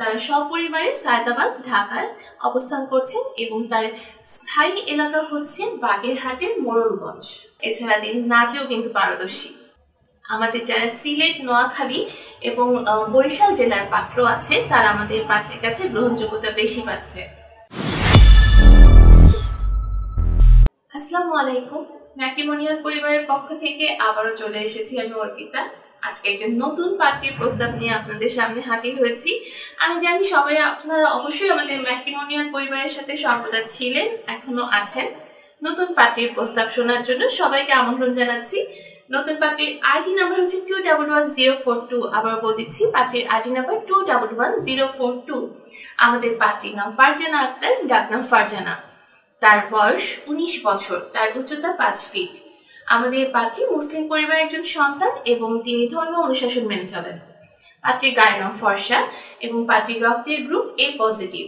তারা সপরিবারে সায়দাবাদ ঢাকায় অবস্থান করছেন এবং তার স্থায়ী এলাকা হচ্ছে বাগেরহাটের মোড়লগঞ্জ। এছাড়া তিনি নাচেও কিন্তু পারদর্শী। আমাদের যারা সিলেট, নোয়াখালী এবং বরিশাল জেলার পাত্র আছে তারা আমাদের পাত্রের কাছে গ্রহণযোগ্যতা বেশি পাচ্ছে। আসসালামু আলাইকুম। ম্যাট্রিমোনিয়াল পরিবারের পক্ষ থেকে আবারও চলে এসেছি আমি অর্পিতা। আজকে একটা নতুন পাত্রের প্রস্তাব নিয়ে আপনাদের সামনে হাজির হয়েছি। আমি জানি সবাই আপনারা অবশ্যই আমাদের ম্যাট্রিমোনিয়াল পরিবারের সাথে সর্বদা ছিলেন, এখনো আছেন। নতুন পাত্রের প্রস্তাব শোনার জন্য সবাইকে আমন্ত্রণ জানাচ্ছি। নতুন পাত্রের আইডি নাম্বার হচ্ছে 211042। আবার বলে দিচ্ছি, পাত্রের আইডি নাম্বার 211042। আমাদের পাত্রীর নাম ফারজানা আক্তার, ডাকনাম ফারজানা। তার বয়স 19 বছর, তার উচ্চতা 5 ফিট। আমাদের পাত্রী মুসলিম পরিবারের একজন সন্তান এবং তিনি ধর্মীয় অনুশাসন মেনে চলেন। পাত্রীর গায়ের রং ফর্সা এবং পাত্রীর রক্তের গ্রুপ এ পজিটিভ।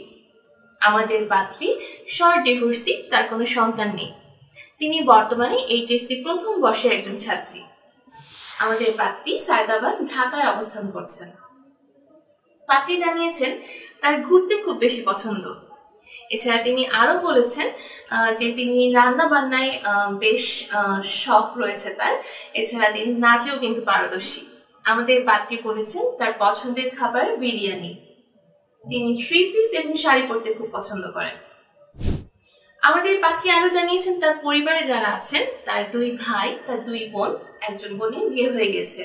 আমাদের পাত্রী শর্ট ডিভোর্সি, তার কোনো সন্তান নেই। তিনি বর্তমানে এইচএসসি প্রথম বর্ষের একজন ছাত্রী। আমাদের পাত্রী সায়দাবাদ ঢাকায় অবস্থান করছেন। পাত্রী জানিয়েছেন তার ঘুরতে খুব বেশি পছন্দ। এছাড়া তিনি আরো বলেছেন যে তিনি রান্না বান্নায় বেশ শখ রয়েছে তার। এছাড়া তিনি নাচেও কিন্তু পারদর্শী। আমাদের পাত্রী বলেছেন তার পছন্দের খাবার বিরিয়ানি। তিনি 3 পিস এবং শাড়ি পরতে খুব পছন্দ করেন। আমাদের পাত্রী আরো জানিয়েছেন তার পরিবারে যারা আছেন, তার 2 ভাই, তার 2 বোন, একজন বোনের বিয়ে হয়ে গেছে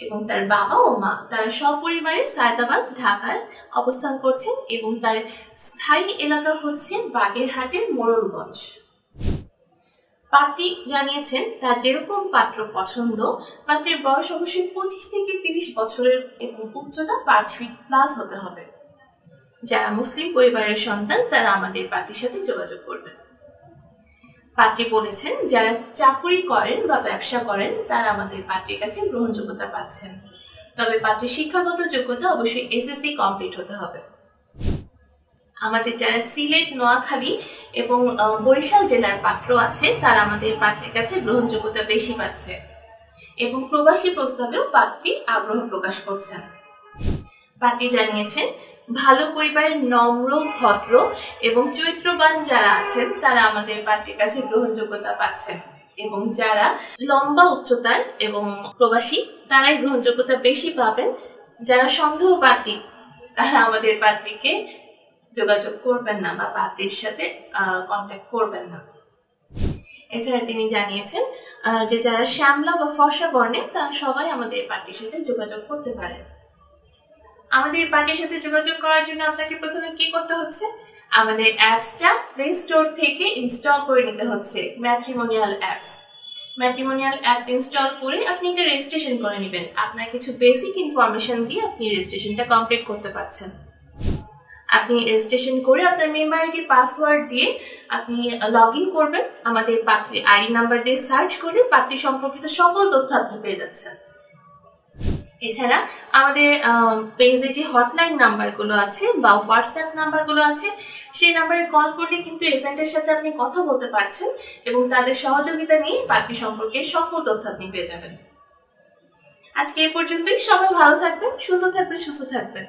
এবং তার বাবা ও মা তারা সপরিবারে সায়দাবাদ ঢাকায় অবস্থান করছেন এবং তার স্থায়ী এলাকা হচ্ছে বাগেরহাটের মোড়লগঞ্জ। পাত্রী জানিয়েছেন তার যেরকম পাত্র পছন্দ, পাত্রের বয়স অবশ্যই 25 থেকে 30 বছরের এবং উচ্চতা 5 ফিট প্লাস হতে হবে। যারা মুসলিম পরিবারের সন্তান তারা আমাদের পাত্রীর সাথে যোগাযোগ করবেন। পাত্রী বলেছেন যারা চাকরি করেন বা ব্যবসা করেন তারা আমাদের পাত্রীর কাছে গ্রহণযোগ্যতা পাচ্ছেন। তবে পাত্রীর শিক্ষাগত যোগ্যতা অবশ্যই এসএসসি কমপ্লিট হতে হবে। আমাদের যারা সিলেট, নোয়াখালী এবং বরিশাল জেলার পাত্র আছে তারা আমাদের পাত্রীর কাছে গ্রহণযোগ্যতা বেশি পাচ্ছে এবং প্রবাসী প্রস্তাবেও পাত্রী আগ্রহ প্রকাশ করছেন। পাত্রী জানিয়েছেন ভালো পরিবারের নম্র, ভদ্র এবং চরিত্রবান যারা আছেন তারা আমাদের পাত্রীর কাছে গ্রহণযোগ্যতা পাচ্ছেন এবং যারা লম্বা উচ্চতার এবং প্রবাসী তারাই গ্রহণযোগ্যতা বেশি পাবেন। যারা সন্দেহবাদী তারা আমাদের পাত্রীকে যোগাযোগ করবেন না বা পাত্রীর সাথে কন্ট্যাক্ট করবেন না। এছাড়া তিনি জানিয়েছেন যে যারা শ্যামলা বা ফর্সা বর্ণের তারা সবাই আমাদের পাত্রীর সাথে যোগাযোগ করতে পারেন। আমাদের পাত্রীর সাথে যোগাযোগ করার জন্য আপনাকে প্রথমে কি করতে হচ্ছে, আমাদের অ্যাপসটা প্লে স্টোর থেকে ইনস্টল করে নিতে হচ্ছে। Matrimonial apps. Matrimonial apps install করে আপনি একটা রেজিস্ট্রেশন করে নেবেন। আপনার কিছু বেসিক ইনফরমেশন দিয়ে আপনি রেজিস্ট্রেশনটা কমপ্লিট করতে পারছেন। আপনি রেজিস্ট্রেশন করে আপনার মেম্বার আইডি পাসওয়ার্ড দিয়ে আপনি লগ ইন করবেন। আমাদের পাত্রীর আইডি নাম্বার দিয়ে সার্চ করলে পাত্রী সম্পর্কিত সকল তথ্য আপনি পেয়ে যাচ্ছেন। এছাড়া আমাদের পেজে যে হটলাইন নাম্বারগুলো আছে বা হোয়াটসঅ্যাপ নাম্বারগুলো আছে সেই নাম্বারে কল করলে কিন্তু এজেন্টের সাথে আপনি কথা বলতে পারছেন এবং তাদের সহযোগিতা নিয়ে পাত্রী সম্পর্কে সকল তথ্য আপনি পেয়ে যাবেন। আজকে এই পর্যন্তই। সবাই ভালো থাকবেন, সুন্দর থাকবেন, সুস্থ থাকবেন।